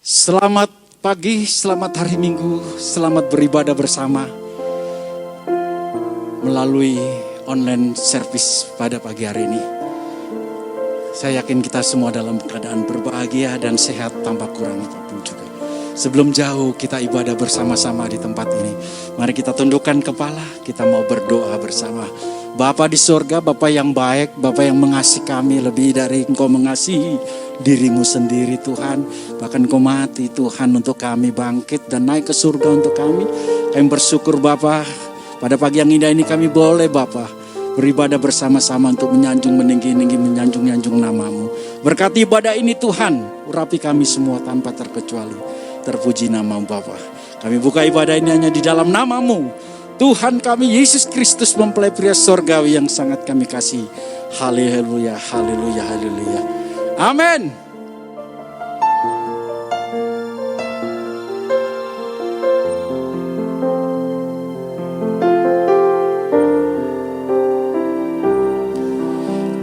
Selamat pagi, selamat hari Minggu, selamat beribadah bersama melalui online service pada pagi hari ini. Saya yakin kita semua dalam keadaan berbahagia dan sehat tanpa kurang apapun juga. Sebelum jauh kita ibadah bersama-sama di tempat ini. Mari kita tundukkan kepala, kita mau berdoa bersama. Bapa di surga, Bapa yang baik, Bapa yang mengasihi kami lebih dari Engkau mengasihi dirimu sendiri Tuhan. Bahkan Engkau mati Tuhan untuk kami, bangkit dan naik ke surga untuk kami. Kami bersyukur Bapa, pada pagi yang indah ini kami boleh Bapa beribadah bersama-sama untuk menyanjung, meninggi-ninggi, menyanjung-nyanjung namamu. Berkati ibadah ini Tuhan, urapi kami semua tanpa terkecuali. Terpuji namamu Bapa. Kami buka ibadah ini hanya di dalam namamu. Tuhan kami Yesus Kristus mempelai pria sorgawi yang sangat kami kasih. Haleluya, haleluya, haleluya. Amin.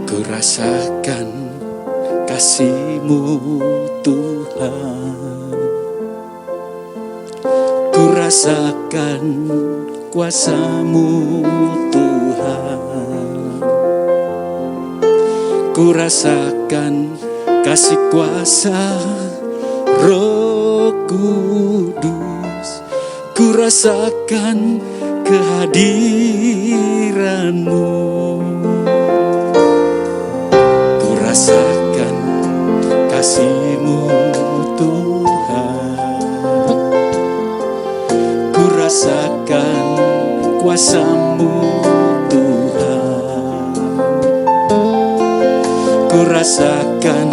Ku rasakan kasih-Mu Tuhan. Ku rasakan kuasa-Mu Tuhan. Ku rasakan kasih kuasa Roh Kudus. Ku rasakan kehadiran-Mu. Ku rasakan kasih-Mu Tuhan. Ku rasakan kuasa-Mu Tuhan. Ku rasakan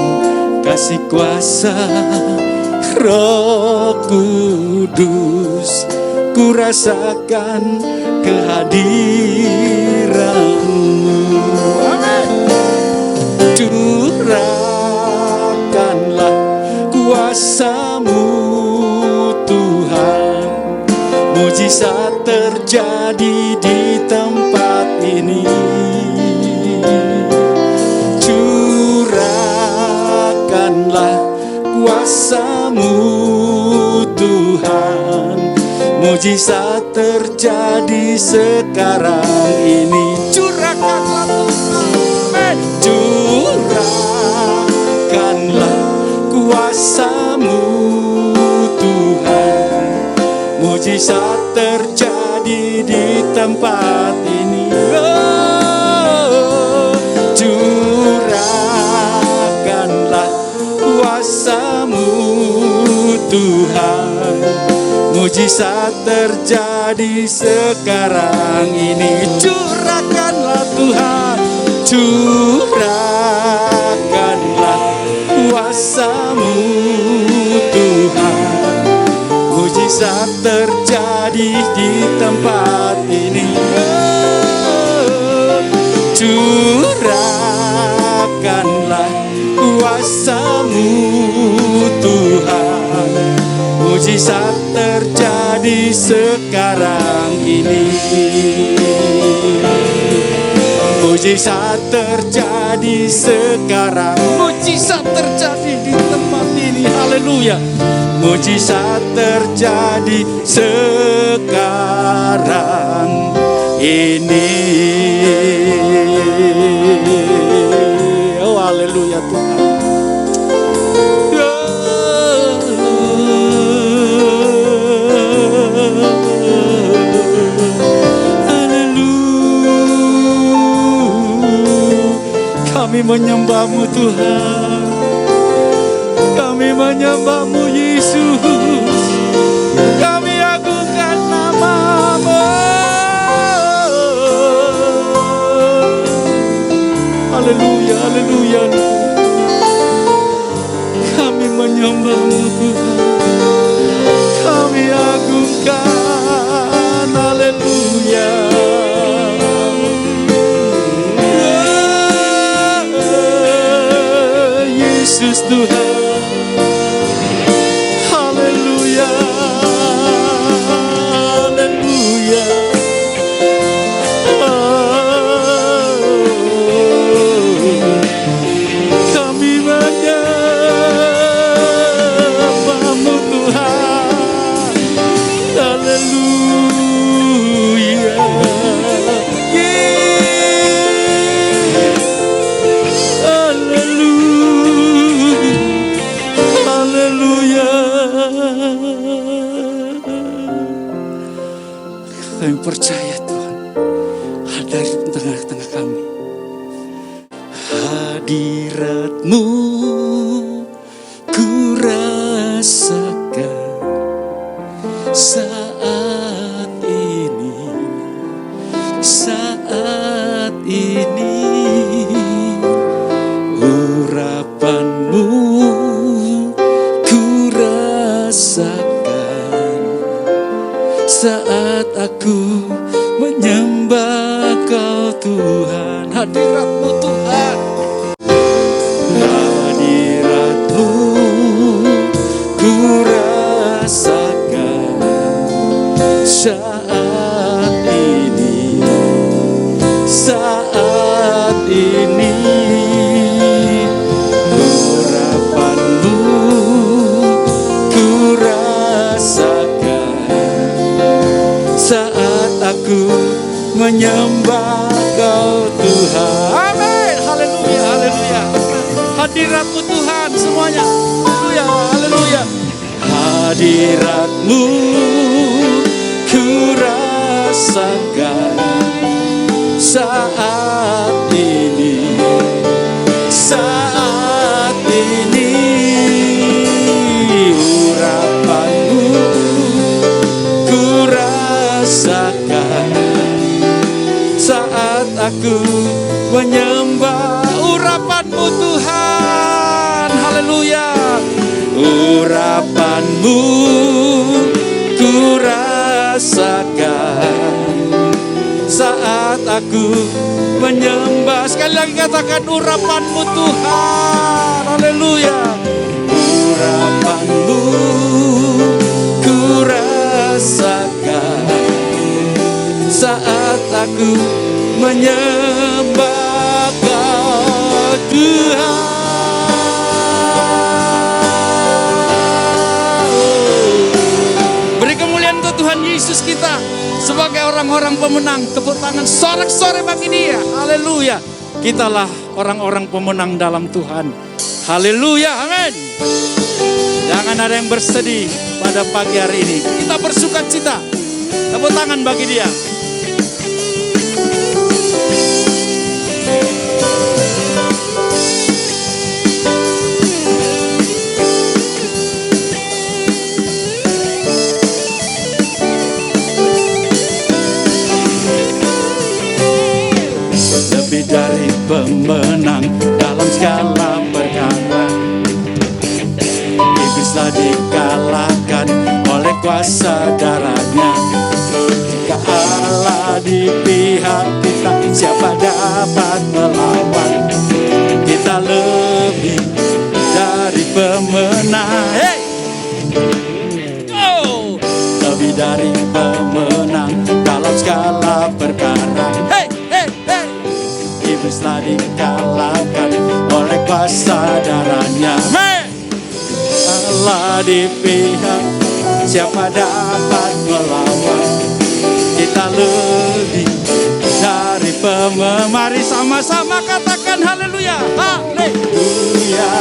kasih kuasa Roh Kudus. Ku rasakan kehadiran-Mu. Amin. Curahkanlah kuasa-Mu Tuhan. Mujizat terjadi di tempat ini. Curahkanlah kuasa-Mu Tuhan. Mujizat terjadi sekarang ini. Curahkanlah Tuhan. Curahkanlah kuasa-Mu Tuhan. Mujizat terjadi di tempat ini. Oh, curahkanlah kuasa-Mu Tuhan. Mujizat terjadi sekarang ini. Curahkanlah Tuhan. Curahkanlah kuasa-Mu Tuhan. Mujizat terjadi di tempat ini. Oh, curahkanlah kuasa-Mu Tuhan. Mujizat terjadi sekarang ini. Mujizat terjadi sekarang. Mujizat terjadi di tempat ini. Haleluya. Mujizat terjadi sekarang ini. Oh haleluya Tuhan. Kami menyembah-Mu Tuhan. Kami menyembah-Mu Yesus. Kami agungkan nama-Mu. Haleluya, haleluya. Kami menyembah-Mu Tuhan. Kami agungkan. Haleluya. Yesus Tuhan. Haleluya. Haleluya. Kami menyembah-Mu Kami percaya Tuhan ada di tengah-tengah kami. Hadirat-Mu ku rasakan saat ini, saat ini. Urapan-Mu ku rasakan saat aku menyembah Kau Tuhan. Hadirat-Mu Tuhan, hadirat-Mu ku rasakan saat ini, saat ini. Urapan-Mu ku rasakan saat aku menyembah Kau Tuhan. Amin. Haleluya, haleluya. Hadirat-Mu Tuhan semuanya. Haleluya, haleluya. Hadirat-Mu ku rasakan saat ini, saat ini. Urapan-Mu ku rasakan saat aku menyembah. Urapan-Mu Tuhan, haleluya. Urapan-Mu ku rasakan saat aku menyembah. Sekali lagi katakan urapan-Mu Tuhan, haleluya. Urapan-Mu ku rasakan saat aku menyembah Kau Tuhan. Beri kemuliaan untuk Tuhan Yesus kita sebagai orang-orang pemenang. Tepuk tangan sorak-sorai bagi Dia. Haleluya. Kitalah orang-orang pemenang dalam Tuhan. Haleluya, amin. Jangan ada yang bersedih pada pagi hari ini. Kita bersukacita. Tepuk tangan bagi Dia. Lebih dari pemenang dalam segala perkara, iblislah dikalahkan oleh kuasa darahnya. Jika Allah di pihak kita, siapa dapat melawan? Kita lebih dari pemenang. Hey! Oh! Lebih dari pemenang dalam segala perkara. Hey! Iblislah dikalahkan oleh kuasa darahnya. Allah di pihak, siapa dapat melawan? Kita lebih dari pemenang. Mari sama-sama katakan haleluya, haleluya.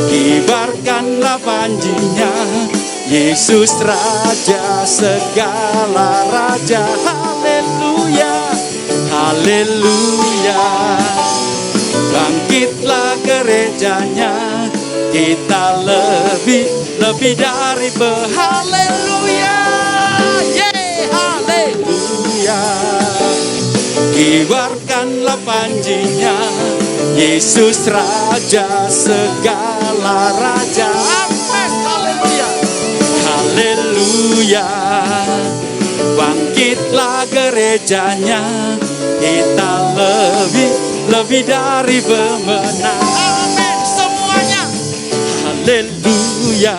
Kibarkanlah panjinya, Yesus Raja segala raja. Haleluya, haleluya. Bangkitlah gerejanya, kita lebih dari haleluya. Yeah, haleluya. Kibarkanlah panjinya, Yesus Raja segala raja. Amin, haleluya. Haleluya. Bangkitlah gerejanya, kita lebih dari pemenang. Amin semuanya. Haleluya.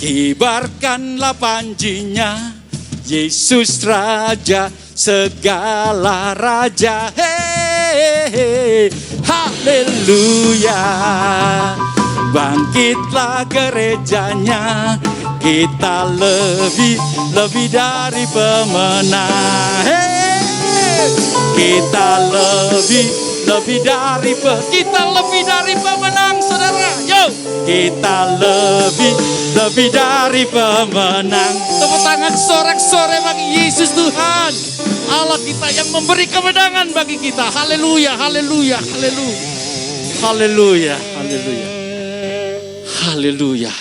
Kibarkanlah panjinya, Yesus Raja segala raja. Hey, haleluya. Bangkitlah gerejanya, kita lebih dari pemenang. Hey, kita lebih dari pemenang, saudara. Yo, kita lebih lebih dari pemenang. Tepuk tangan sorak-sorai bagi Yesus Tuhan. Allah kita yang memberi kemenangan bagi kita. Haleluya, haleluya, haleluya. Haleluya, haleluya. Haleluya.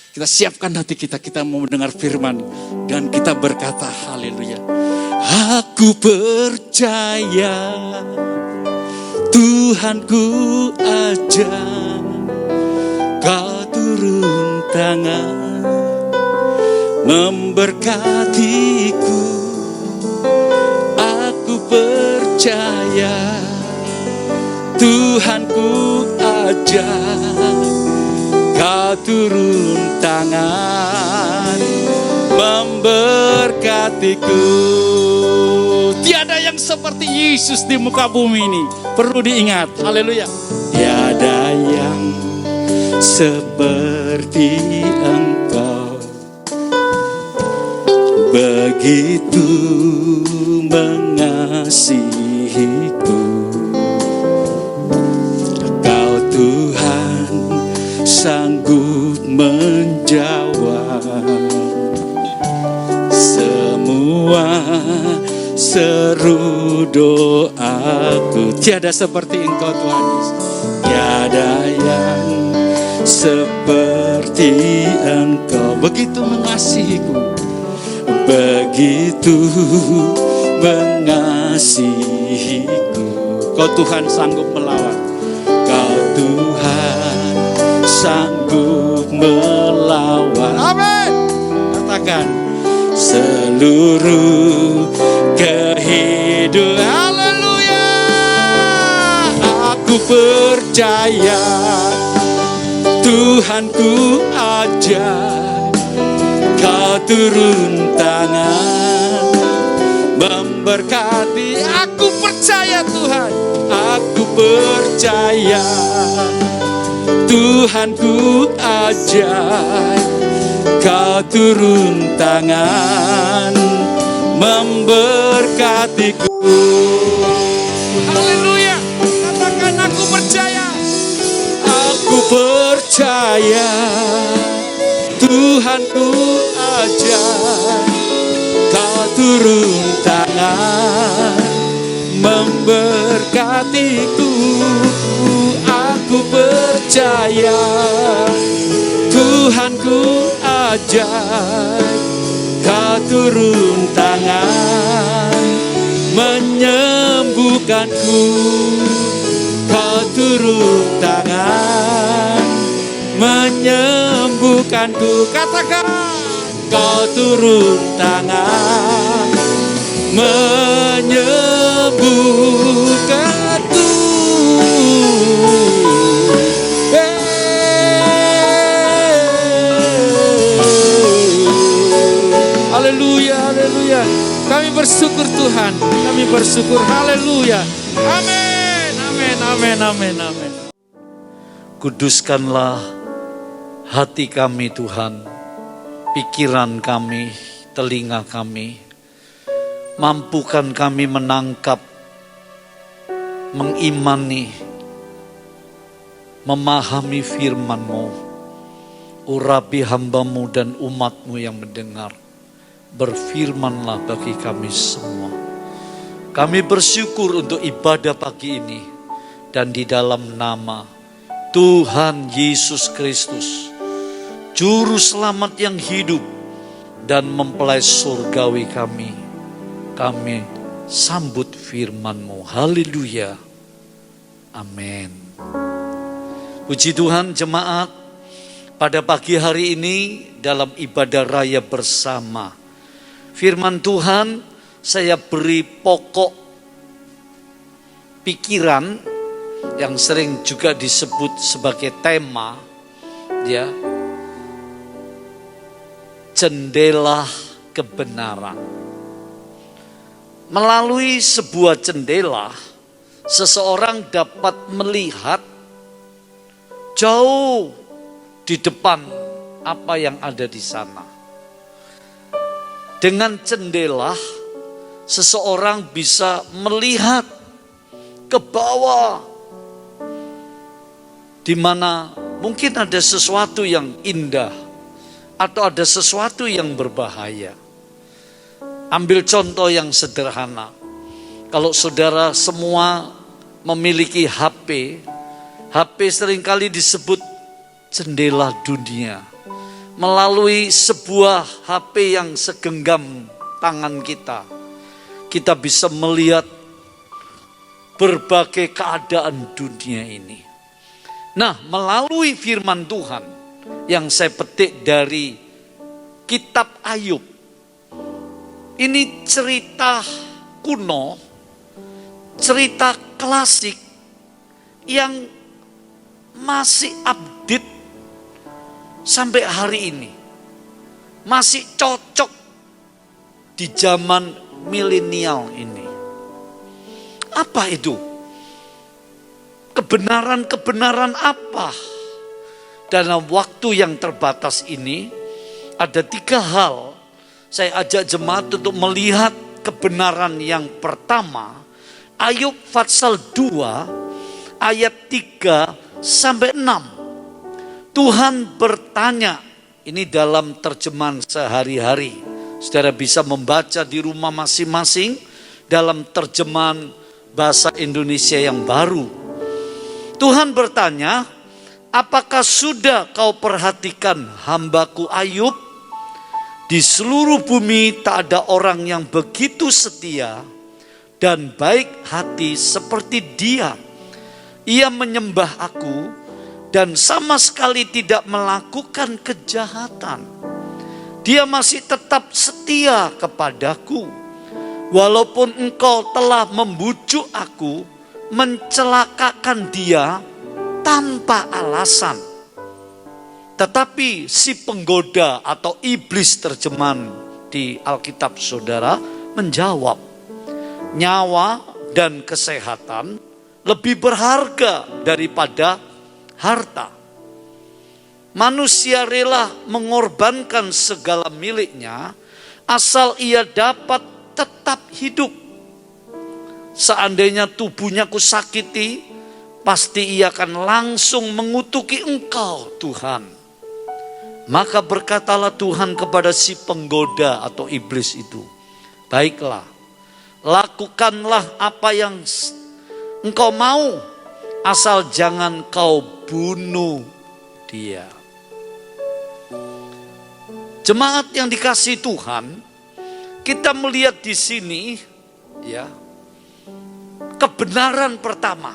Kita siapkan hati kita, kita mau mendengar firman. Dan kita berkata haleluya. Aku percaya Tuhanku aja, Kau turun tangan memberkatiku. Aku percaya Tuhanku aja, Kau turun tangan memberkatiku. Tiada yang seperti Yesus di muka bumi ini. Perlu diingat, haleluya. Tiada yang seperti Engkau, begitu mengasihiku. Kau Tuhan sanggup menjawab semua seru doaku. Tiada seperti Engkau Tuhan Yesus. Tiada yang seperti Engkau, begitu mengasihiku, begitu mengasihiku. Kau Tuhan sanggup melawan. Kau Tuhan sanggup melawan. Amin. Katakan seluruh kehidupan. Haleluya. Aku percaya Tuhanku aja, Kau turun tangan memberkati. Aku percaya Tuhan, aku percaya Tuhanku aja, Kau turun tangan memberkatiku. Haleluya. Katakan aku percaya. Aku percaya Tuhanku aja, Kau turun tangan memberkatiku. Aku percaya Tuhanku aja, Kau turun tangan menyembuhkanku. Kau turun tangan menyembuhkanku. Katakan, Kau turun tangan menyembuhkanku. Haleluya, haleluya. Kami bersyukur Tuhan, kami bersyukur. Haleluya. Amin, amin, amin, amin, amin. Kuduskanlah hati kami Tuhan, pikiran kami, telinga kami. Mampukan kami menangkap, mengimani, memahami firman-Mu. Urapi hamba-Mu dan umat-Mu yang mendengar. Berfirmanlah bagi kami semua. Kami bersyukur untuk ibadah pagi ini. Dan di dalam nama Tuhan Yesus Kristus, Juru Selamat yang hidup dan mempelai surgawi kami sambut firman-Mu. Haleluya. Amin. Puji Tuhan jemaat, pada pagi hari ini dalam ibadah raya bersama, firman Tuhan saya beri pokok pikiran yang sering juga disebut sebagai tema, ya, jendela kebenaran. Melalui sebuah jendela, seseorang dapat melihat jauh di depan apa yang ada di sana. Dengan jendela, seseorang bisa melihat ke bawah, di mana mungkin ada sesuatu yang indah atau ada sesuatu yang berbahaya. Ambil contoh yang sederhana. Kalau saudara semua memiliki HP, HP seringkali disebut jendela dunia. Melalui sebuah HP yang segenggam tangan kita, kita bisa melihat berbagai keadaan dunia ini. Nah, melalui firman Tuhan yang saya petik dari kitab Ayub, ini cerita kuno, cerita klasik yang masih update sampai hari ini. Masih cocok di zaman milenial ini. Apa itu? Kebenaran-kebenaran apa? Dalam waktu yang terbatas ini, ada 3 hal saya ajak jemaat untuk melihat kebenaran yang pertama. Ayub pasal 2 ayat 3 sampai 6. Tuhan bertanya, ini dalam terjemahan sehari-hari. Saudara bisa membaca di rumah masing-masing dalam terjemahan bahasa Indonesia yang baru. Tuhan bertanya, apakah sudah kau perhatikan hambaku Ayub? Di seluruh bumi tak ada orang yang begitu setia dan baik hati seperti dia. Ia menyembah aku dan sama sekali tidak melakukan kejahatan. Dia masih tetap setia kepadaku. Walaupun engkau telah membujuk aku, mencelakakan dia tanpa alasan. Tetapi si penggoda atau iblis terjemahan di Alkitab saudara menjawab, nyawa dan kesehatan lebih berharga daripada harta. Manusia rela mengorbankan segala miliknya asal ia dapat tetap hidup. Seandainya tubuhnya kusakiti, pasti ia akan langsung mengutuki engkau Tuhan. Maka berkatalah Tuhan kepada si penggoda atau iblis itu, baiklah, lakukanlah apa yang engkau mau, asal jangan kau bunuh dia. Jemaat yang dikasihi Tuhan, kita melihat di sini ya, kebenaran pertama.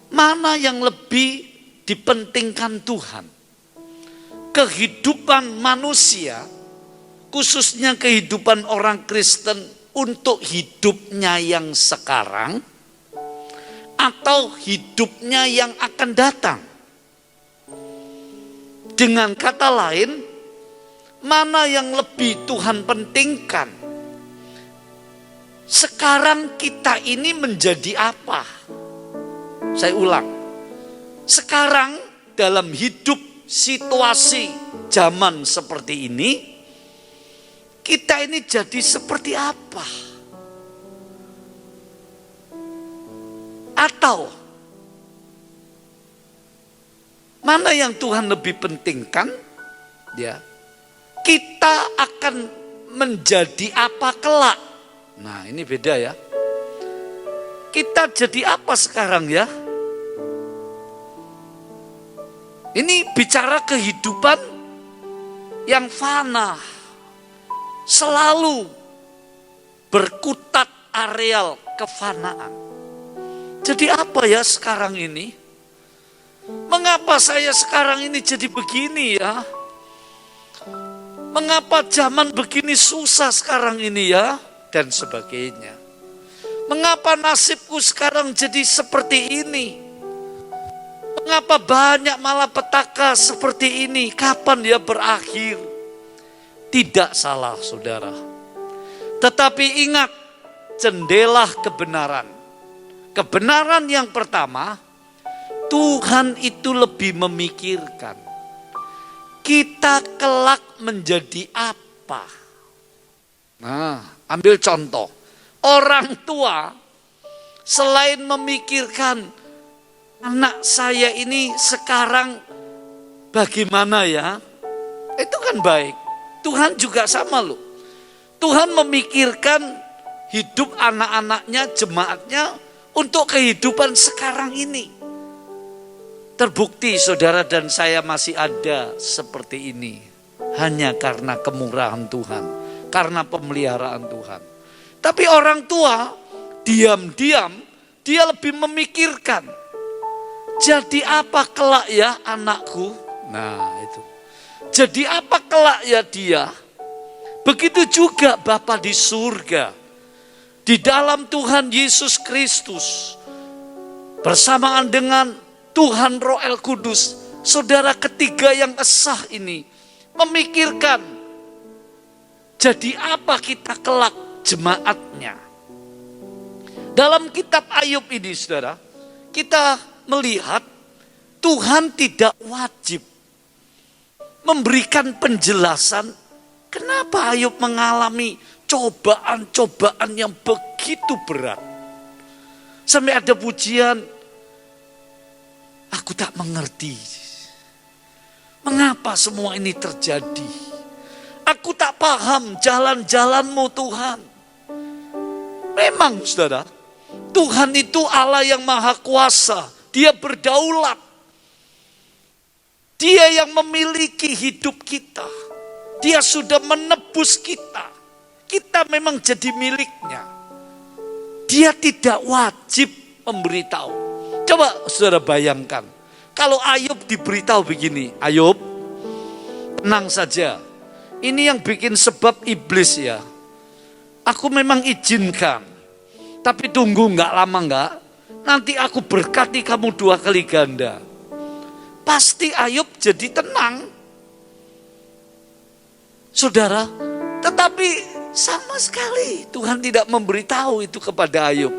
Mana yang lebih dipentingkan Tuhan? Kehidupan manusia, khususnya kehidupan orang Kristen untuk hidupnya yang sekarang atau hidupnya yang akan datang. Dengan kata lain, mana yang lebih Tuhan pentingkan? Sekarang kita ini menjadi apa? Saya ulang. Sekarang dalam hidup situasi zaman seperti ini, kita ini jadi seperti apa? Atau mana yang Tuhan lebih pentingkan? Ya, kita akan menjadi apa kelak? Nah, ini beda ya. Kita jadi apa sekarang ya? Ini bicara kehidupan yang fana, selalu berkutat areal kefanaan. Jadi apa ya sekarang ini? Mengapa saya sekarang ini jadi begini ya? Mengapa zaman begini susah sekarang ini ya? Dan sebagainya. Mengapa nasibku sekarang jadi seperti ini? Mengapa banyak malapetaka seperti ini? Kapan dia berakhir? Tidak salah saudara. Tetapi ingat, jendela kebenaran. Kebenaran yang pertama, Tuhan itu lebih memikirkan kita kelak menjadi apa. Nah, ambil contoh. Orang tua selain memikirkan anak saya ini sekarang bagaimana ya? Itu kan baik. Tuhan juga sama loh. Tuhan memikirkan hidup anak-anaknya, jemaatnya untuk kehidupan sekarang ini. Terbukti saudara dan saya masih ada seperti ini hanya karena kemurahan Tuhan, karena pemeliharaan Tuhan. Tapi orang tua diam-diam dia lebih memikirkan, jadi apa kelak ya anakku? Nah itu. Jadi apa kelak ya dia? Begitu juga Bapa di surga. Di dalam Tuhan Yesus Kristus. Bersamaan dengan Tuhan Roh El Kudus. Saudara ketiga yang esah ini. Memikirkan. Jadi apa kita kelak jemaatnya? Dalam kitab Ayub ini saudara. Kita melihat Tuhan tidak wajib memberikan penjelasan kenapa Ayub mengalami cobaan-cobaan yang begitu berat. Sampai ada pujian, aku tak mengerti mengapa semua ini terjadi. Aku tak paham jalan-jalan-Mu Tuhan. Memang saudara, Tuhan itu Allah yang maha kuasa. Dia berdaulat. Dia yang memiliki hidup kita. Dia sudah menebus kita. Kita memang jadi miliknya. Dia tidak wajib memberitahu. Coba saudara bayangkan. Kalau Ayub diberitahu begini. Ayub, tenang saja. Ini yang bikin sebab iblis ya. Aku memang izinkan. Tapi tunggu enggak lama enggak. Nanti aku berkati kamu 2 kali ganda. Pasti Ayub jadi tenang. Saudara, tetapi sama sekali Tuhan tidak memberitahu itu kepada Ayub.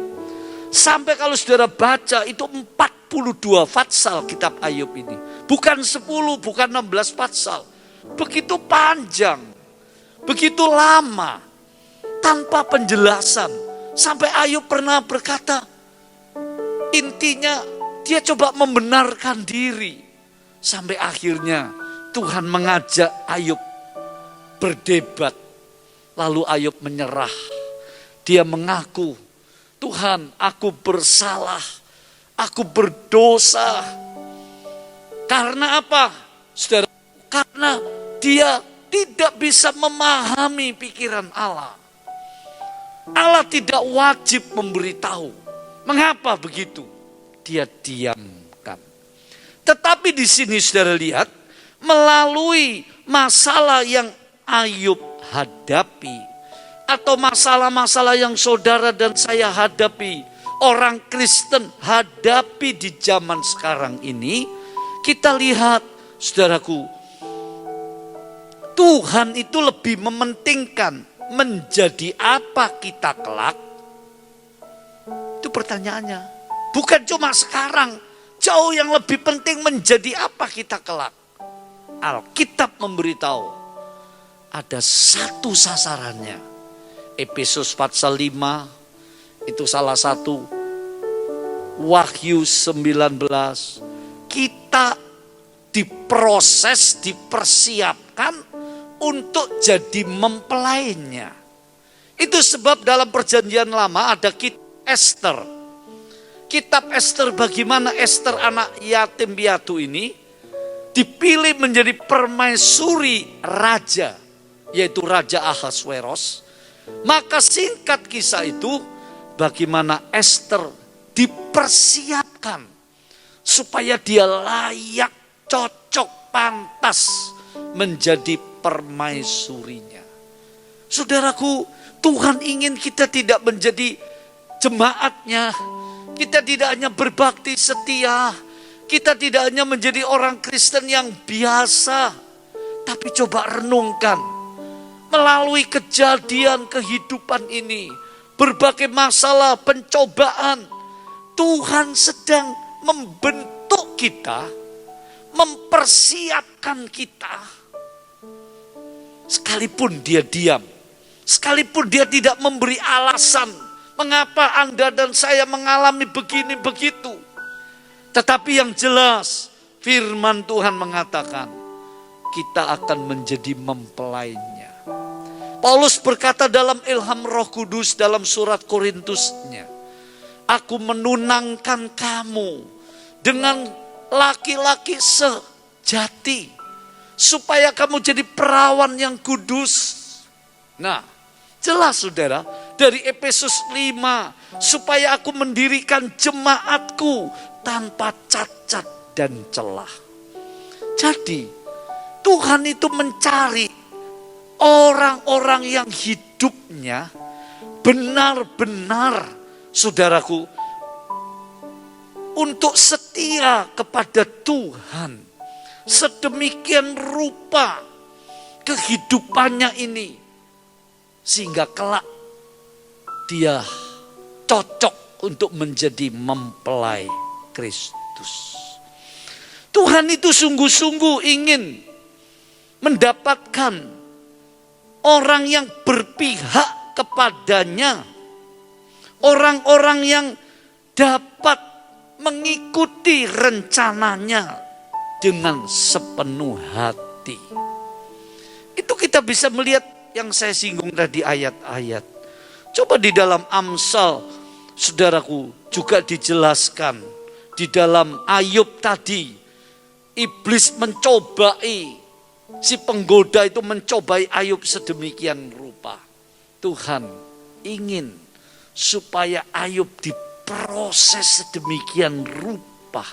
Sampai kalau saudara baca itu 42 fatsal kitab Ayub ini. Bukan 10, bukan 16 fatsal. Begitu panjang, begitu lama, tanpa penjelasan. Sampai Ayub pernah berkata, intinya dia coba membenarkan diri. Sampai akhirnya Tuhan mengajak Ayub berdebat. Lalu Ayub menyerah. Dia mengaku, Tuhan aku bersalah. Aku berdosa. Karena apa? Saudara, karena dia tidak bisa memahami pikiran Allah. Allah tidak wajib memberitahu. Mengapa begitu? Dia diamkan. Tetapi di sini saudara lihat, melalui masalah yang Ayub hadapi, atau masalah-masalah yang saudara dan saya hadapi, orang Kristen hadapi di zaman sekarang ini, kita lihat saudaraku, Tuhan itu lebih mementingkan menjadi apa kita kelak. Itu pertanyaannya. Bukan cuma sekarang, jauh yang lebih penting menjadi apa kita kelak. Alkitab memberitahu ada satu sasarannya. Efesus pasal 5 itu salah satu. Wahyu 19, kita diproses, dipersiapkan untuk jadi mempelainya. Itu sebab dalam perjanjian lama ada kitab Ester. Kitab Ester, bagaimana Ester anak yatim piatu ini dipilih menjadi permaisuri raja, yaitu Raja Ahasweros. Maka singkat kisah itu, bagaimana Ester dipersiapkan supaya dia layak, cocok, pantas menjadi permaisurinya. Saudaraku, Tuhan ingin kita tidak menjadi jemaatnya. Kita tidak hanya berbakti setia. Kita tidak hanya menjadi orang Kristen yang biasa. Tapi coba renungkan. Melalui kejadian kehidupan ini, berbagai masalah, pencobaan, Tuhan sedang membentuk kita, mempersiapkan kita. Sekalipun dia diam, sekalipun dia tidak memberi alasan mengapa Anda dan saya mengalami begini begitu. Tetapi yang jelas, Firman Tuhan mengatakan kita akan menjadi mempelainya. Paulus berkata dalam ilham Roh Kudus dalam surat Korintusnya, aku menunangkan kamu dengan laki-laki sejati, supaya kamu jadi perawan yang kudus. Nah, jelas saudara, dari Efesus 5, supaya aku mendirikan jemaatku tanpa cacat dan celah. Jadi, Tuhan itu mencari orang-orang yang hidupnya benar-benar, saudaraku, untuk setia kepada Tuhan. Sedemikian rupa kehidupannya ini, sehingga kelak dia cocok untuk menjadi mempelai Kristus. Tuhan itu sungguh-sungguh ingin mendapatkan orang yang berpihak kepadanya, orang-orang yang dapat mengikuti rencananya dengan sepenuh hati. Itu kita bisa melihat yang saya singgung tadi ayat-ayat. Coba di dalam Amsal, saudaraku, juga dijelaskan. Di dalam Ayub tadi, iblis mencobai, si penggoda itu mencobai Ayub sedemikian rupa. Tuhan ingin supaya Ayub diproses sedemikian rupa,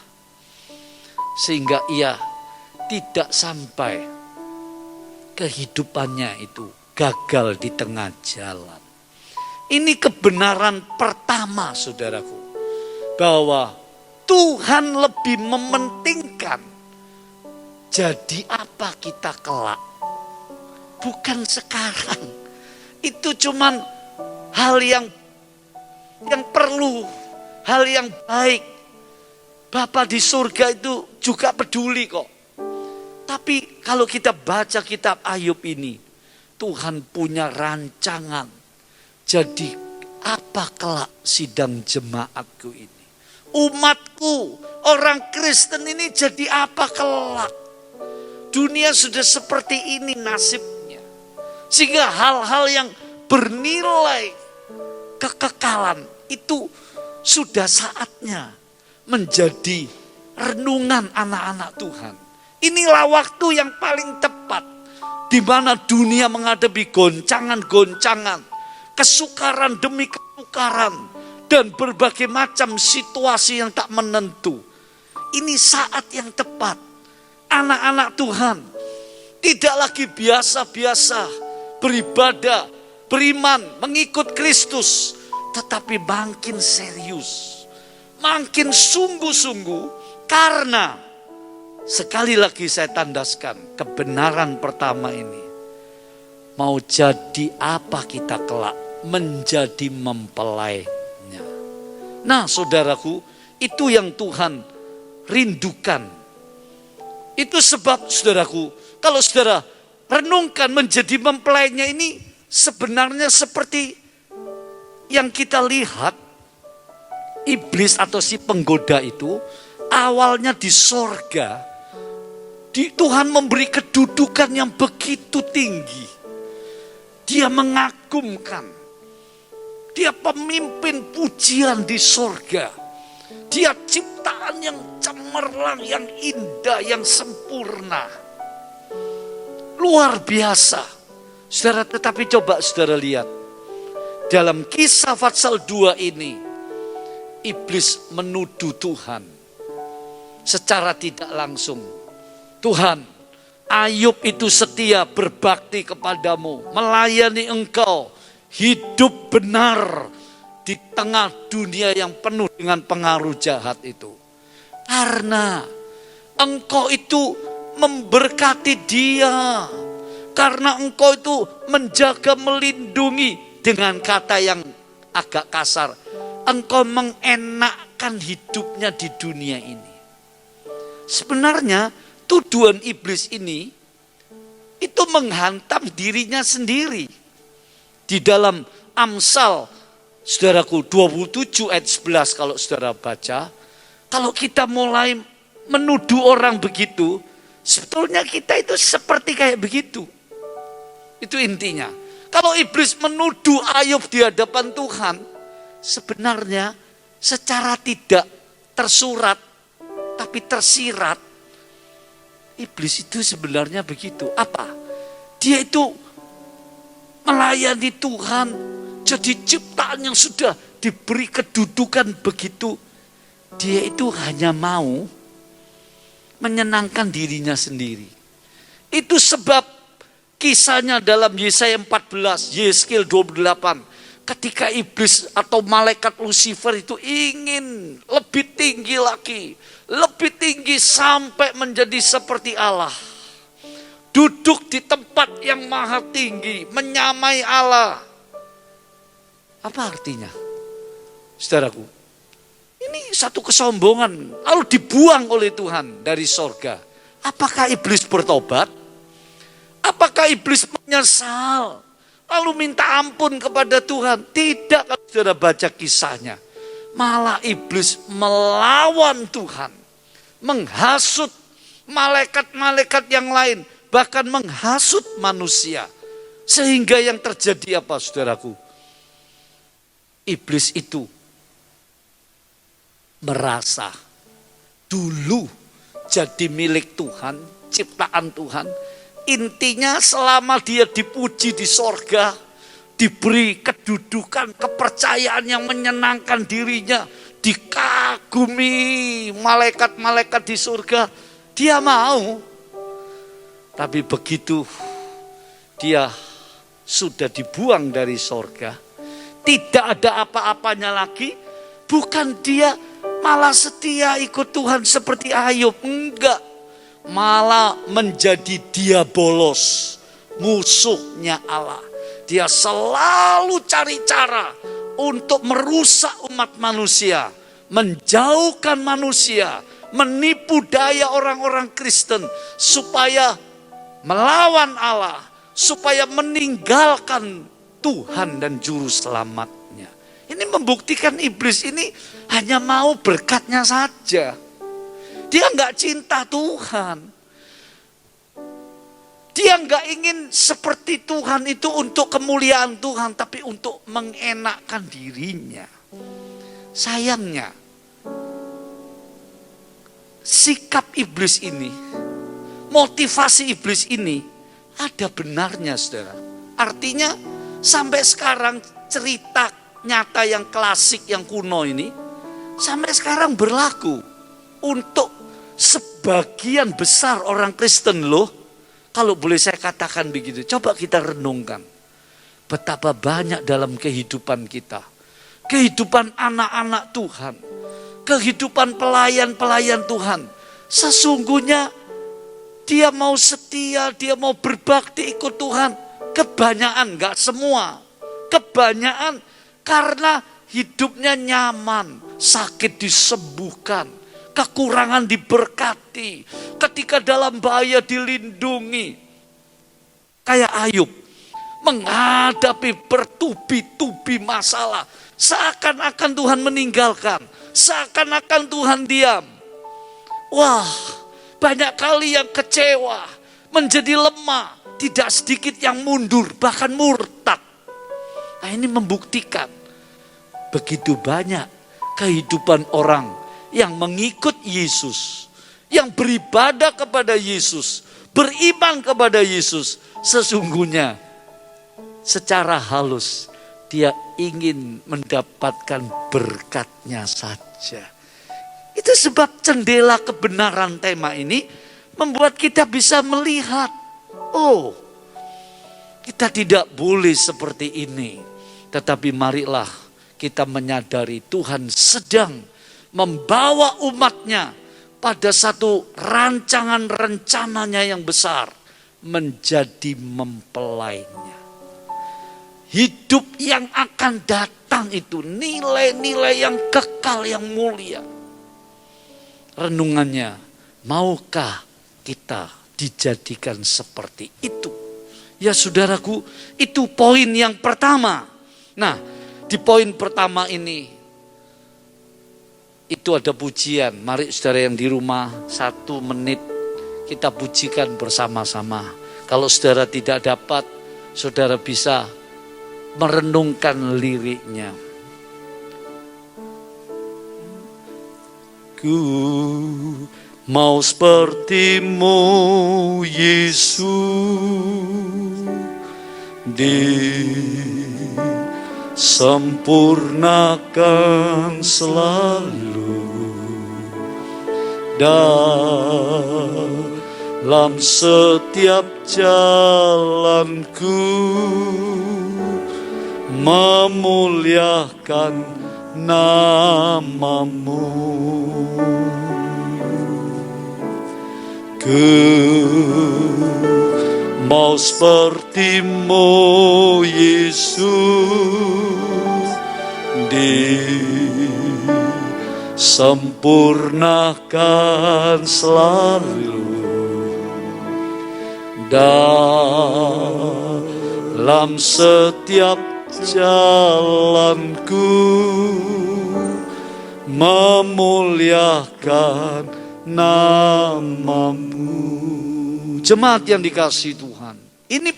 sehingga ia tidak sampai kehidupannya itu gagal di tengah jalan. Ini kebenaran pertama, saudaraku, bahwa Tuhan lebih mementingkan jadi apa kita kelak, bukan sekarang. Itu cuman hal yang perlu, hal yang baik. Bapa di surga itu juga peduli kok. Tapi kalau kita baca kitab Ayub ini, Tuhan punya rancangan. Jadi apa kelak sidang jemaatku ini? Umatku, orang Kristen ini jadi apa kelak? Dunia sudah seperti ini nasibnya. Sehingga hal-hal yang bernilai kekekalan itu sudah saatnya menjadi renungan anak-anak Tuhan. Inilah waktu yang paling tepat di mana dunia menghadapi goncangan-goncangan, kesukaran demi kesukaran, dan berbagai macam situasi yang tak menentu. Ini saat yang tepat. Anak-anak Tuhan tidak lagi biasa-biasa beribadah, beriman, mengikut Kristus, tetapi makin serius, makin sungguh-sungguh, karena sekali lagi saya tandaskan kebenaran pertama ini. Mau jadi apa kita kelak? Menjadi mempelainya. Nah, saudaraku, itu yang Tuhan rindukan. Itu sebab, saudaraku, kalau saudara renungkan menjadi mempelainya ini sebenarnya seperti yang kita lihat, iblis atau si penggoda itu awalnya di sorga, Tuhan memberi kedudukan yang begitu tinggi. Dia mengagumkan, dia pemimpin pujian di sorga, dia ciptaan yang cemerlang, yang indah, yang sempurna, luar biasa. Saudara, tetapi coba saudara lihat dalam Kisah Pasal 2 ini, iblis menuduh Tuhan secara tidak langsung. Tuhan, Ayub itu setia berbakti kepadamu, melayani engkau, hidup benar di tengah dunia yang penuh dengan pengaruh jahat itu. Karena engkau itu memberkati dia, karena engkau itu menjaga, melindungi, dengan kata yang agak kasar, engkau mengenakkan hidupnya di dunia ini. Sebenarnya tuduhan iblis ini itu menghantam dirinya sendiri. Di dalam Amsal, saudaraku, 27 ayat 11 kalau saudara baca, kalau kita mulai menuduh orang begitu, sebetulnya kita itu seperti kayak begitu. Itu intinya. Kalau iblis menuduh Ayub di hadapan Tuhan, sebenarnya secara tidak tersurat, tapi tersirat, iblis itu sebenarnya begitu. Apa? Dia itu melayani Tuhan, jadi ciptaan yang sudah diberi kedudukan begitu. Dia itu hanya mau menyenangkan dirinya sendiri. Itu sebab kisahnya dalam Yesaya 14, Yeskil 28. Ketika iblis atau malaikat Lucifer itu ingin lebih tinggi lagi. Lebih tinggi sampai menjadi seperti Allah. Duduk di tempat yang maha tinggi. Menyamai Allah. Apa artinya? Saudaraku, ini satu kesombongan. Lalu dibuang oleh Tuhan dari sorga. Apakah iblis bertobat? Apakah iblis menyesal? Lalu minta ampun kepada Tuhan? Tidak, kalau saudara baca kisahnya. Malah iblis melawan Tuhan. Menghasut malaikat-malaikat yang lain. Bahkan menghasut manusia. Sehingga yang terjadi apa, saudaraku? Iblis itu merasa dulu jadi milik Tuhan, ciptaan Tuhan. Intinya selama dia dipuji di sorga, diberi kedudukan, kepercayaan yang menyenangkan dirinya, dikagumi malaikat-malaikat di surga, dia mau. Tapi begitu dia sudah dibuang dari sorga, tidak ada apa-apanya lagi, bukan dia malah setia ikut Tuhan seperti Ayub, enggak. Malah menjadi diabolos, musuhnya Allah. Dia selalu cari cara untuk merusak umat manusia, menjauhkan manusia, menipu daya orang-orang Kristen supaya melawan Allah, supaya meninggalkan Tuhan dan juru selamatnya. Ini membuktikan iblis ini hanya mau berkatnya saja. Dia nggak cinta Tuhan. Dia nggak ingin seperti Tuhan itu untuk kemuliaan Tuhan, tapi untuk mengenakkan dirinya. Sayangnya, sikap iblis ini, motivasi iblis ini ada benarnya, saudara. Artinya sampai sekarang cerita nyata yang klasik, yang kuno ini, sampai sekarang berlaku untuk sebagian besar orang Kristen loh. Kalau boleh saya katakan begitu, coba kita renungkan. Betapa banyak dalam kehidupan kita. Kehidupan anak-anak Tuhan. Kehidupan pelayan-pelayan Tuhan. Sesungguhnya dia mau setia, dia mau berbakti ikut Tuhan. Kebanyakan, gak semua. Kebanyakan karena hidupnya nyaman, sakit disembuhkan. Kekurangan diberkati, ketika dalam bahaya dilindungi. Kayak Ayub, menghadapi bertubi-tubi masalah, seakan-akan Tuhan meninggalkan, seakan-akan Tuhan diam. Wah, banyak kali yang kecewa, menjadi lemah, tidak sedikit yang mundur, bahkan murtad. Nah, ini membuktikan begitu banyak kehidupan orang yang mengikut Yesus, yang beribadah kepada Yesus, beriman kepada Yesus, sesungguhnya secara halus dia ingin mendapatkan berkatnya saja. Itu sebab jendela kebenaran tema ini membuat kita bisa melihat, oh, kita tidak boleh seperti ini. Tetapi marilah kita menyadari Tuhan sedang membawa umatnya pada satu rancangan rencananya yang besar, menjadi mempelainya. Hidup yang akan datang itu nilai-nilai yang kekal, yang mulia. Renungannya, maukah kita dijadikan seperti itu? Ya saudaraku, itu poin yang pertama. Nah, di poin pertama ini, itu ada pujian. Mari saudara yang di rumah 1 menit kita pujikan bersama-sama. Kalau saudara tidak dapat, saudara bisa merenungkan liriknya. Ku mau seperti-Mu Yesus, disempurnakan selalu dalam setiap jalanku, memuliakan nama-Mu. Ku mau seperti-Mu Yesus, disempurnakan selalu dalam setiap jalanku, memuliakan nama-Mu. Jemaat yang dikasihi Tuhan, ini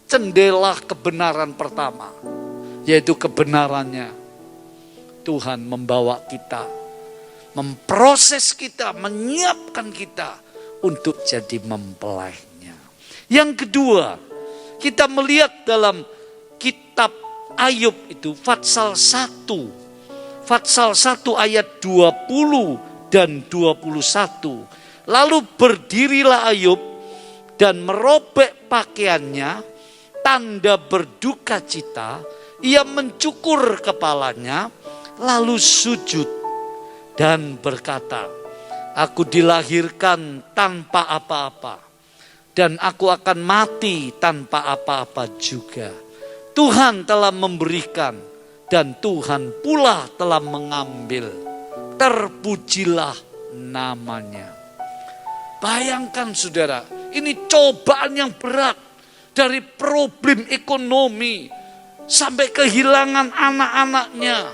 jendela kebenaran pertama, yaitu kebenarannya Tuhan membawa kita, memproses kita, menyiapkan kita untuk jadi mempelainya. Yang kedua, kita melihat dalam kitab Ayub itu Fatsal 1 ayat 20 dan 21. Lalu berdirilah Ayub dan merobek pakaiannya, tanda berduka cita. Ia mencukur kepalanya, lalu sujud dan berkata, aku dilahirkan tanpa apa-apa, dan aku akan mati tanpa apa-apa juga. Tuhan telah memberikan, dan Tuhan pula telah mengambil. Terpujilah namanya. Bayangkan saudara, ini cobaan yang berat. Dari problem ekonomi, sampai kehilangan anak-anaknya,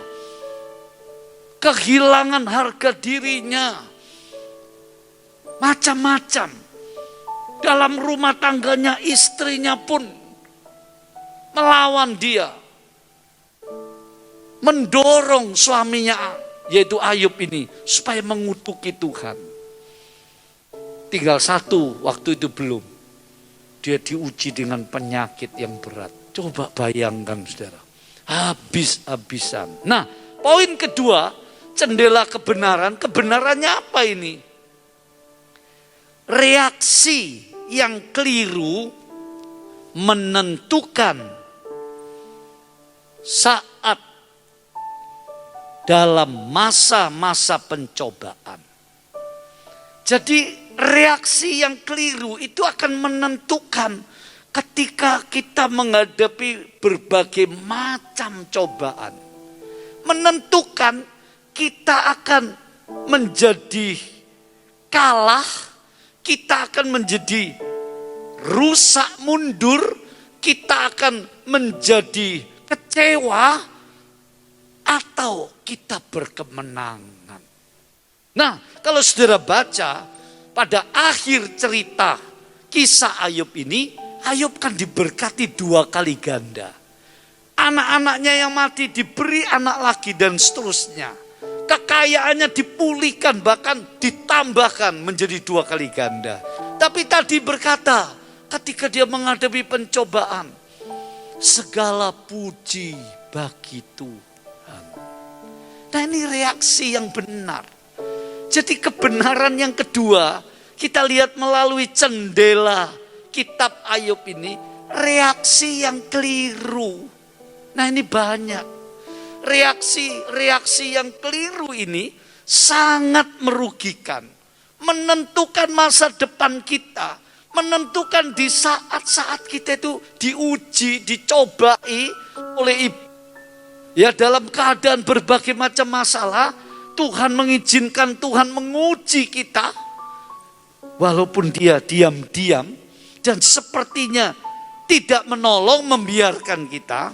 kehilangan harga dirinya, macam-macam. Dalam rumah tangganya, istrinya pun melawan dia, mendorong suaminya, yaitu Ayub ini, supaya mengutuki Tuhan. Tinggal satu, waktu itu belum. Dia diuji dengan penyakit yang berat. Coba bayangkan saudara, habis-habisan. Nah, poin kedua, jendela kebenaran. Kebenarannya apa ini? Reaksi yang keliru menentukan saat dalam masa-masa pencobaan. Jadi reaksi yang keliru itu akan menentukan ketika kita menghadapi berbagai macam cobaan. Menentukan kita akan menjadi kalah, kita akan menjadi rusak mundur, kita akan menjadi kecewa, atau kita berkemenangan. Nah, kalau saudara baca pada akhir cerita kisah Ayub ini, Ayub kan diberkati 2 kali ganda. Anak-anaknya yang mati diberi anak lagi dan seterusnya. Kekayaannya dipulihkan, bahkan ditambahkan menjadi 2 kali ganda. Tapi tadi berkata, ketika dia menghadapi pencobaan, segala puji bagi Tuhan. Nah, ini reaksi yang benar. Jadi kebenaran yang kedua, kita lihat melalui jendela kitab Ayub ini, reaksi yang keliru. Nah, ini banyak. Reaksi yang keliru ini sangat merugikan. Menentukan masa depan kita. Menentukan di saat-saat kita itu diuji, dicobai oleh ibu. Ya, dalam keadaan berbagai macam masalah, Tuhan mengizinkan, Tuhan menguji kita. Walaupun dia diam-diam dan sepertinya tidak menolong, membiarkan kita.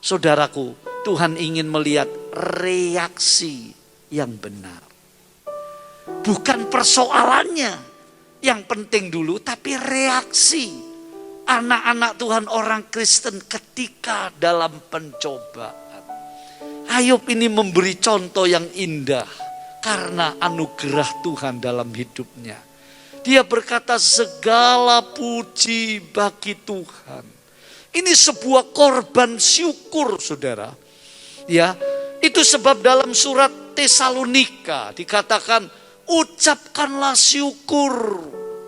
Saudaraku, Tuhan ingin melihat reaksi yang benar. Bukan persoalannya yang penting dulu, tapi reaksi anak-anak Tuhan orang Kristen ketika dalam pencobaan. Ayub ini memberi contoh yang indah karena anugerah Tuhan dalam hidupnya. Dia berkata segala puji bagi Tuhan. Ini sebuah korban syukur, saudara. Ya, itu sebab dalam surat Tesalonika dikatakan ucapkanlah syukur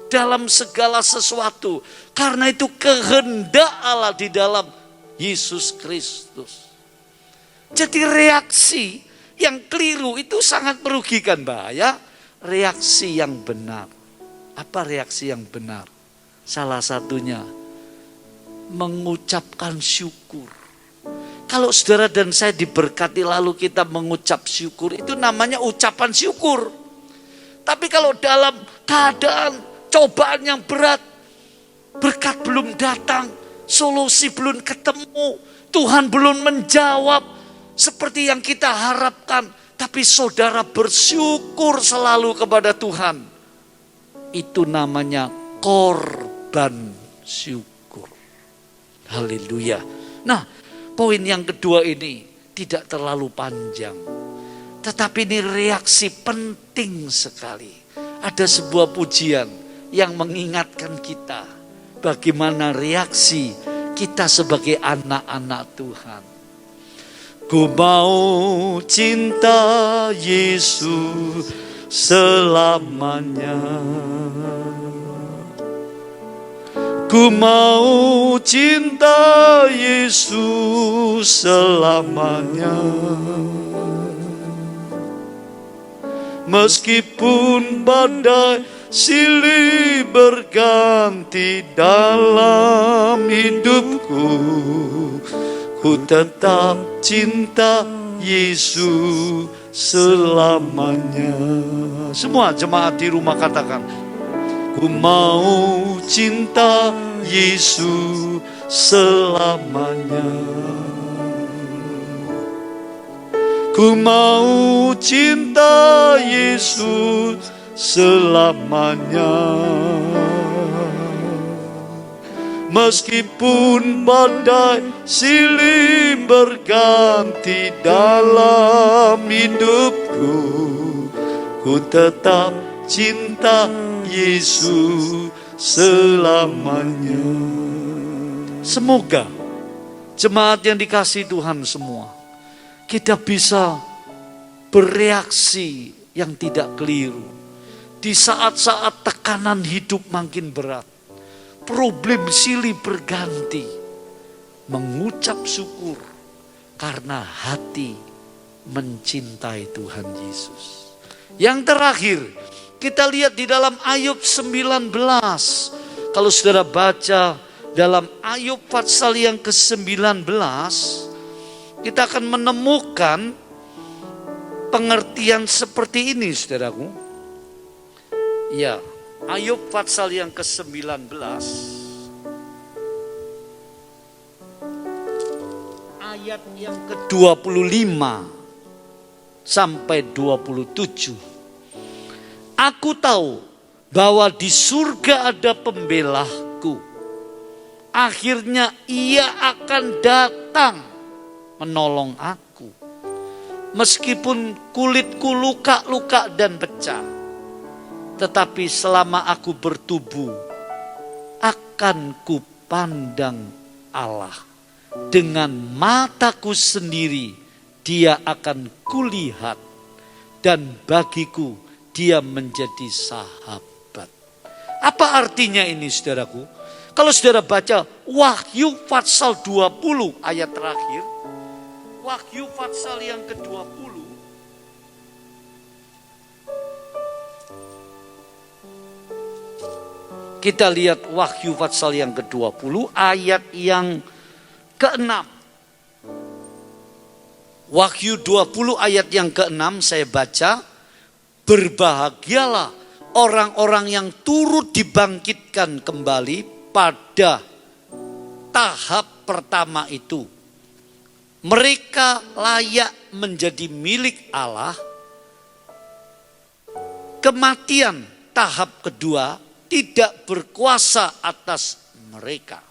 dalam segala sesuatu. Karena itu kehendak Allah di dalam Yesus Kristus. Jadi reaksi yang keliru itu sangat merugikan, bahaya. Reaksi yang benar. Apa reaksi yang benar? Salah satunya mengucapkan syukur. Kalau saudara dan saya diberkati lalu kita mengucap syukur, itu namanya ucapan syukur. Tapi kalau dalam keadaan cobaan yang berat, berkat belum datang, solusi belum ketemu, Tuhan belum menjawab seperti yang kita harapkan, tapi saudara bersyukur selalu kepada Tuhan, itu namanya korban syukur. Haleluya. Nah, poin yang kedua ini tidak terlalu panjang, tetapi ini reaksi penting sekali. Ada sebuah pujian yang mengingatkan kita bagaimana reaksi kita sebagai anak-anak Tuhan. Ku mau cinta Yesus selamanya. Ku mau cinta Yesus selamanya. Meskipun badai silih berganti dalam hidupku, ku tetap cinta Yesus selamanya. Semua jemaat di rumah katakan, ku mau cinta Yesus selamanya. Ku mau cinta Yesus selamanya. Meskipun badai silih berganti dalam hidupku, ku tetap cinta Yesus selamanya. Semoga jemaat yang dikasihi Tuhan semua, kita bisa bereaksi yang tidak keliru di saat-saat tekanan hidup makin berat. Problem silih berganti, mengucap syukur karena hati mencintai Tuhan Yesus. Yang terakhir, kita lihat di dalam Ayub 19. Kalau saudara baca dalam Ayub pasal yang ke-19, kita akan menemukan pengertian seperti ini, saudaraku. Ya, Ayub pasal yang ke-19 ayat yang ke-25 sampai 27. Aku tahu bahwa di surga ada pembelahku. Akhirnya ia akan datang menolong aku. Meskipun kulitku luka-luka dan pecah, tetapi selama aku bertubuh, akan kupandang Allah. Dengan mataku sendiri dia akan kulihat, dan bagiku dia menjadi sahabat. Apa artinya ini, saudaraku? Kalau saudara baca Wahyu pasal 20 ayat terakhir, Wahyu pasal yang ke-20, kita lihat Wahyu pasal yang ke-20 ayat yang ke-6. Wahyu 20 ayat yang ke-6 saya baca, berbahagialah orang-orang yang turut dibangkitkan kembali pada tahap pertama itu. Mereka layak menjadi milik Allah kematian tahap kedua tidak berkuasa atas mereka.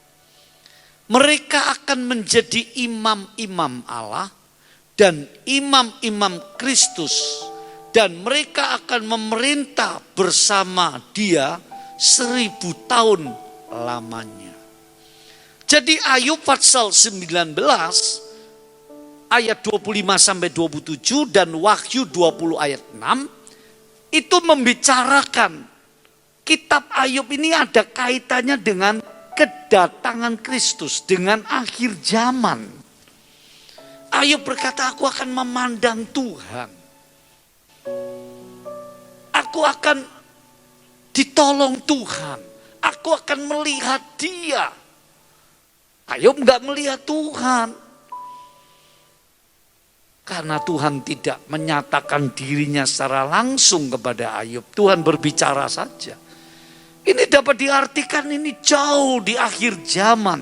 Mereka akan menjadi imam-imam Allah dan imam-imam Kristus. Dan mereka akan memerintah bersama Dia 1000 tahun lamanya. Jadi Ayub pasal 19 ayat 25 sampai 27 dan Wahyu 20 ayat 6 itu membicarakan kitab Ayub ini ada kaitannya dengan kedatangan Kristus, dengan akhir zaman. Ayub berkata, aku akan memandang Tuhan. Aku akan ditolong Tuhan. Aku akan melihat Dia. Ayub enggak melihat Tuhan. Karena Tuhan tidak menyatakan dirinya secara langsung kepada Ayub. Tuhan berbicara saja. Ini dapat diartikan ini jauh di akhir zaman.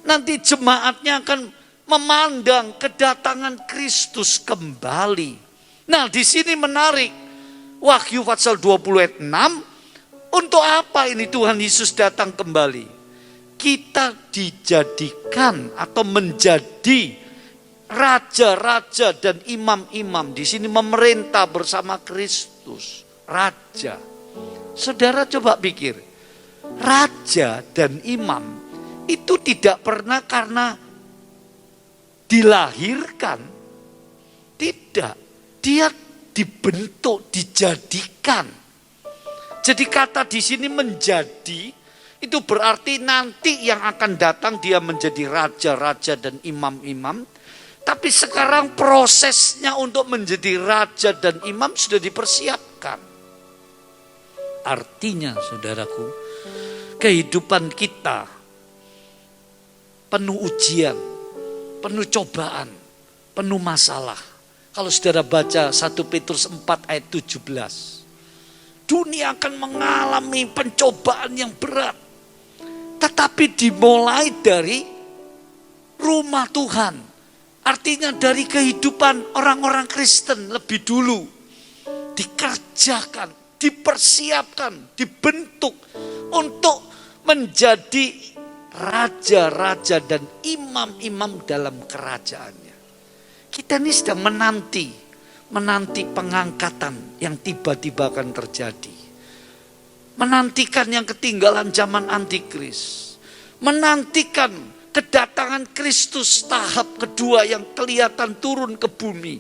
Nanti jemaatnya akan memandang kedatangan Kristus kembali. Nah, di sini menarik. Wahyu pasal 20 ayat 6. Untuk apa ini Tuhan Yesus datang kembali? Kita dijadikan atau menjadi raja-raja dan imam-imam. Di sini memerintah bersama Kristus. Raja. Saudara coba pikir. Raja dan imam itu tidak pernah karena dilahirkan. Tidak. Dia dibentuk, dijadikan. Jadi kata di sini menjadi, itu berarti nanti yang akan datang dia menjadi raja-raja dan imam-imam. Tapi sekarang prosesnya untuk menjadi raja dan imam sudah dipersiapkan. Artinya saudaraku, kehidupan kita penuh ujian, penuh cobaan, penuh masalah. Kalau saudara baca 1 Petrus 4 ayat 17. Dunia akan mengalami pencobaan yang berat. Tetapi dimulai dari rumah Tuhan. Artinya dari kehidupan orang-orang Kristen lebih dulu. Dikerjakan, dipersiapkan, dibentuk untuk menjadi raja-raja dan imam-imam dalam kerajaannya. Kita ini sedang menanti pengangkatan yang tiba-tiba akan terjadi. Menantikan yang ketinggalan zaman antikris. Menantikan kedatangan Kristus tahap kedua yang kelihatan turun ke bumi.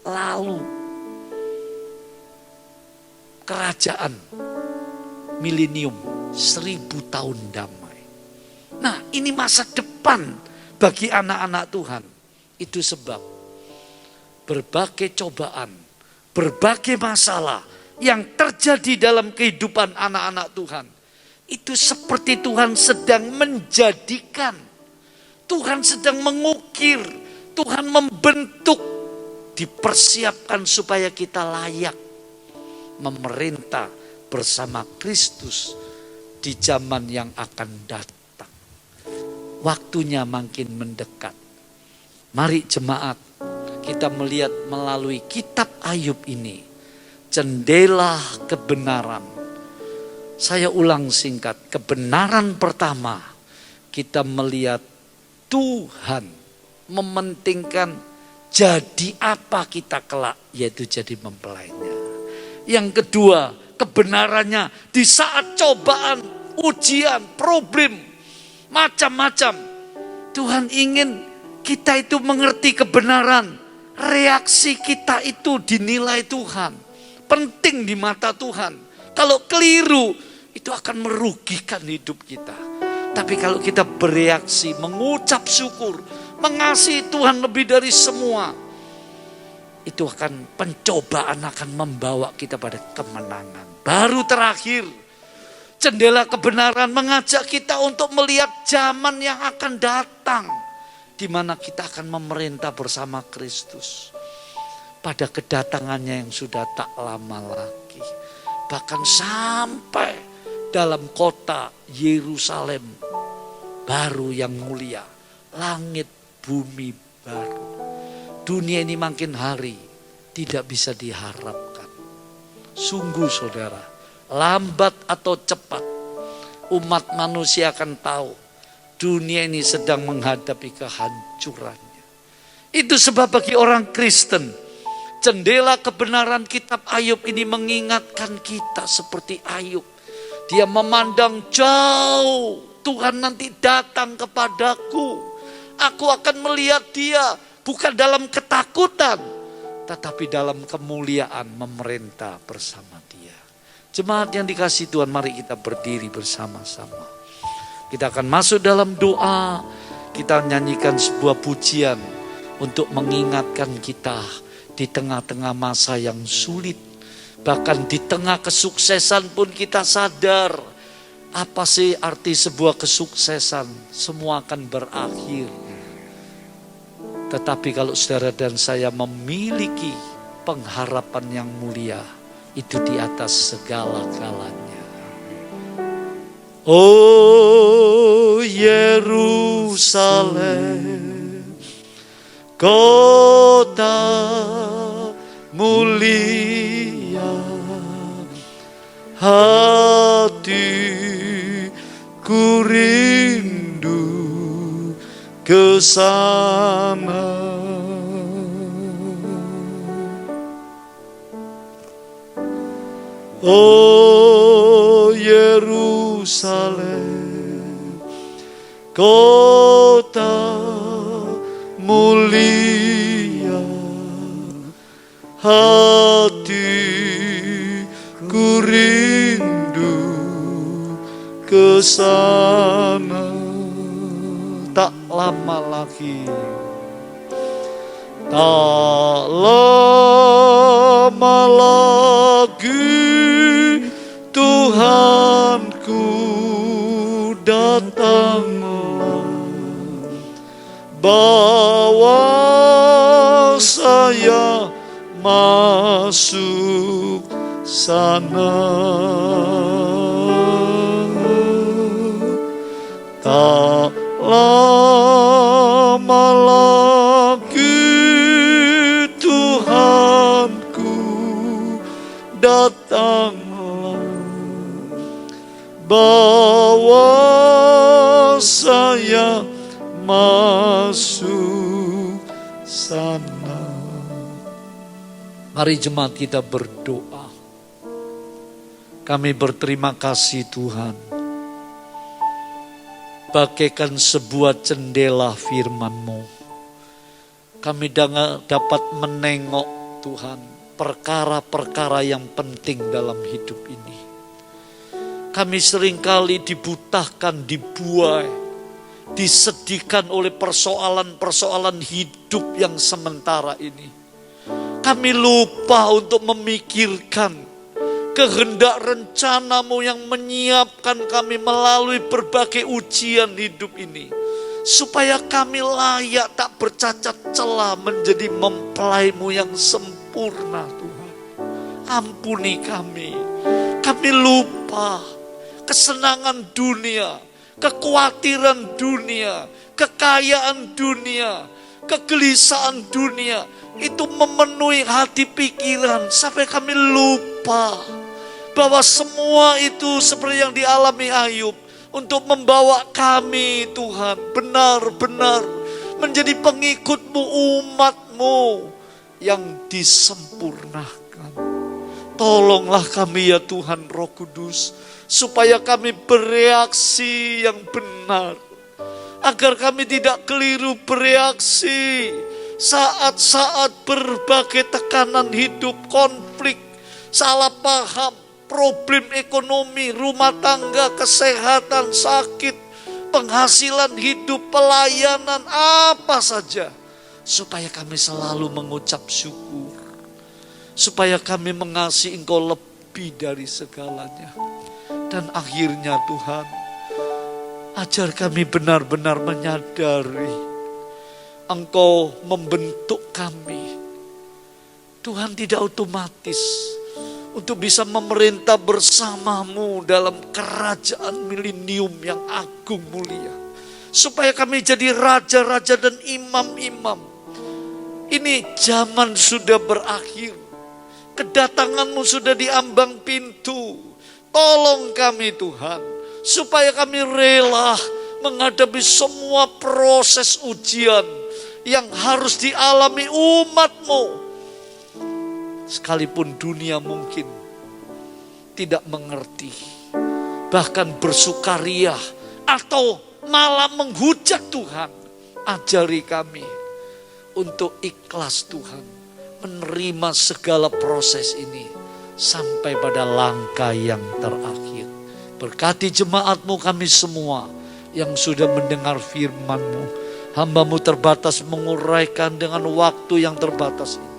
Lalu kerajaan milenium 1000 tahun damai. Nah, ini masa depan bagi anak-anak Tuhan. Itu sebab berbagai cobaan, berbagai masalah yang terjadi dalam kehidupan anak-anak Tuhan. Itu seperti Tuhan sedang menjadikan, Tuhan sedang mengukir, Tuhan membentuk, dipersiapkan supaya kita layak memerintah bersama Kristus di zaman yang akan datang. Waktunya makin mendekat. Mari jemaat, kita melihat melalui kitab Ayub ini jendela kebenaran. Saya ulang singkat, kebenaran pertama kita melihat Tuhan mementingkan jadi apa kita kelak, yaitu jadi mempelainya. Yang kedua, kebenarannya di saat cobaan, ujian, problem, macam-macam. Tuhan ingin kita itu mengerti kebenaran. Reaksi kita itu dinilai Tuhan. Penting di mata Tuhan. Kalau keliru, itu akan merugikan hidup kita. Tapi kalau kita bereaksi, mengucap syukur, mengasihi Tuhan lebih dari semua, itu akan pencobaan akan membawa kita pada kemenangan. Baru terakhir, jendela kebenaran mengajak kita untuk melihat zaman yang akan datang, di mana kita akan memerintah bersama Kristus pada kedatangannya yang sudah tak lama lagi. Bahkan sampai dalam kota Yerusalem baru yang mulia, langit bumi baru. Dunia ini makin hari tidak bisa diharapkan. Sungguh saudara, lambat atau cepat, umat manusia akan tahu dunia ini sedang menghadapi kehancurannya. Itu sebab bagi orang Kristen, jendela kebenaran kitab Ayub ini mengingatkan kita seperti Ayub. Dia memandang jauh, Tuhan nanti datang kepadaku. Aku akan melihat dia bukan dalam ketakutan, tetapi dalam kemuliaan memerintah bersama dia. Jemaat yang dikasihi Tuhan, mari kita berdiri bersama-sama. Kita akan masuk dalam doa, kita nyanyikan sebuah pujian untuk mengingatkan kita di tengah-tengah masa yang sulit. Bahkan di tengah kesuksesan pun kita sadar, apa sih arti sebuah kesuksesan? Semua akan berakhir. Tetapi kalau saudara dan saya memiliki pengharapan yang mulia, itu di atas segala-galanya. Oh Yerusalem, kota mulia, hatiku rindu ke sana. Oh Yerusalem, kota mulia, hatiku rindu ke sana. Tak lama lagi, tak lama lagi, Tuhanku datanglah, bawa saya masuk sana. Tak lama lagi, Tuhanku datanglah, bawa saya masuk sana. Mari jemaat kita berdoa. Kami berterima kasih Tuhan, bagaikan sebuah jendela firman-Mu, kami dapat menengok Tuhan perkara-perkara yang penting dalam hidup ini. Kami seringkali dibutahkan, dibuai, disedihkan oleh persoalan-persoalan hidup yang sementara ini. Kami lupa untuk memikirkan kehendak rencana-Mu yang menyiapkan kami melalui berbagai ujian hidup ini, supaya kami layak tak bercacat celah menjadi mempelai-Mu yang sempurna. Tuhan, ampuni kami. Kami lupa kesenangan dunia, kekhawatiran dunia, kekayaan dunia, kegelisahan dunia itu memenuhi hati pikiran sampai kami lupa bahwa semua itu seperti yang dialami Ayub untuk membawa kami Tuhan benar-benar menjadi pengikut-Mu, umat-Mu yang disempurnakan. Tolonglah kami ya Tuhan Roh Kudus, supaya kami bereaksi yang benar, agar kami tidak keliru bereaksi saat-saat berbagai tekanan hidup, konflik, salah paham, problem ekonomi, rumah tangga, kesehatan, sakit, penghasilan hidup, pelayanan, apa saja. Supaya kami selalu mengucap syukur, supaya kami mengasihi Engkau lebih dari segalanya. Dan akhirnya Tuhan, ajar kami benar-benar menyadari Engkau membentuk kami. Tuhan tidak otomatis untuk bisa memerintah bersama-Mu dalam kerajaan milenium yang agung mulia. Supaya kami jadi raja-raja dan imam-imam. Ini zaman sudah berakhir. kedatangan-Mu sudah di ambang pintu. Tolong kami Tuhan, supaya kami rela menghadapi semua proses ujian yang harus dialami umat-Mu. Sekalipun dunia mungkin tidak mengerti, bahkan bersukaria atau malah menghujat Tuhan. Ajari kami untuk ikhlas Tuhan, menerima segala proses ini sampai pada langkah yang terakhir. Berkati jemaat-Mu kami semua yang sudah mendengar firman-Mu. Hamba-Mu terbatas menguraikan dengan waktu yang terbatas ini.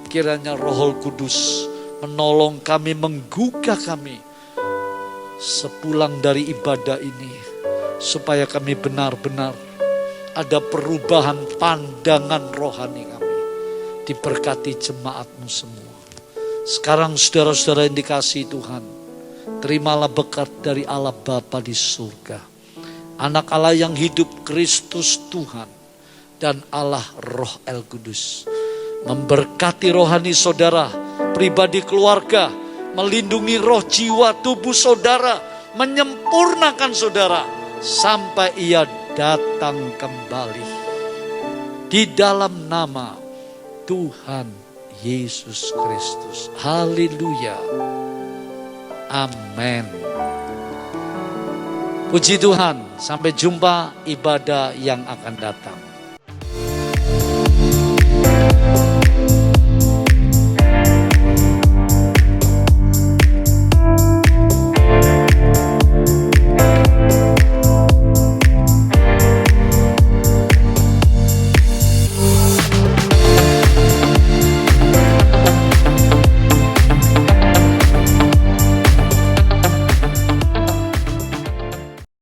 Kiranya Roh Kudus menolong kami, menggugah kami sepulang dari ibadah ini, supaya kami benar-benar ada perubahan pandangan rohani kami. Diberkati jemaat-Mu semua. Sekarang saudara-saudara yang dikasihi Tuhan, terimalah berkat dari Allah Bapa di surga, Anak Allah yang hidup, Kristus Tuhan, dan Allah Roh El Kudus. Memberkati rohani saudara, pribadi keluarga, melindungi roh jiwa tubuh saudara, menyempurnakan saudara sampai ia datang kembali. Di dalam nama Tuhan Yesus Kristus. Haleluya. Amin. Puji Tuhan. Sampai jumpa ibadah yang akan datang.